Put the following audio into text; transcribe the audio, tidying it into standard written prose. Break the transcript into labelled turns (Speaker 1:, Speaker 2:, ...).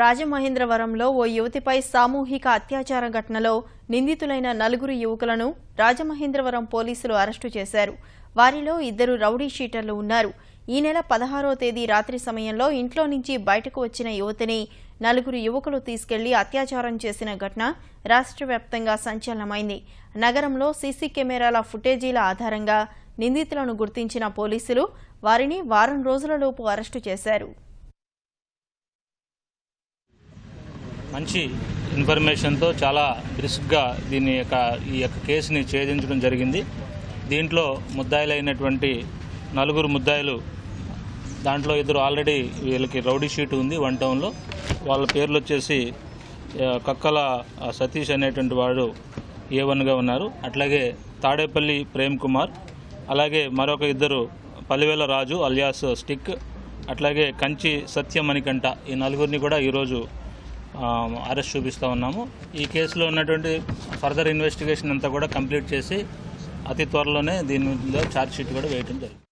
Speaker 1: రాజమహేంద్రవరంలో ఓ యువతిపై సామూహిక అత్యాచార ఘటనలో నిందితులైన 4 యువకులను రాజమహేంద్రవరం పోలీసులు అరెస్టు చేశారు. వారిలో 2 రౌడీ షీటర్లు ఉన్నారు. ఈ నెల 16వ తేదీ రాత్రి సమయంలో ఇంట్లో నుంచి బయటకు వచ్చిన యువతిని 4 యువకులు తీసుకెళ్లి అత్యాచారం చేసిన ఘటన రాష్ట్ర వ్యాప్తంగా సంచలనమైంది. నగరంలో సీసీ కెమెరాల ఫుటేజీల ఆధారంగా నిందితులను గుర్తించిన పోలీసులు వారిని వారం రోజులలోపు అరెస్టు చేశారు.
Speaker 2: మంచి ఇన్ఫర్మేషన్తో చాలా బ్రిస్క్గా ఈ యొక్క కేసుని ఛేదించడం జరిగింది. దీంట్లో ముద్దాయిలైనటువంటి 4 ముద్దాయిలు, దాంట్లో 2 ఆల్రెడీ వీళ్ళకి రౌడీ షీట్ ఉంది 1 టౌన్లో. వాళ్ళ పేర్లు వచ్చేసి కక్కల సతీష్ అనేటువంటి వాడు A1గా ఉన్నారు. అట్లాగే తాడేపల్లి ప్రేమ్ కుమార్, అలాగే మరొక 2 పల్లివేల రాజు అలియాస్ స్టిక్, అట్లాగే కంచి సత్యమణికంఠ. ఈ 4ని కూడా ఈరోజు అరెస్ట్ చూపిస్తూ ఉన్నాము. ఈ కేసులో ఉన్నటువంటి ఫర్దర్ ఇన్వెస్టిగేషన్ అంతా కూడా కంప్లీట్ చేసి అతి త్వరలోనే దీని మీద ఛార్జ్ షీట్ కూడా వేయడం జరిగింది.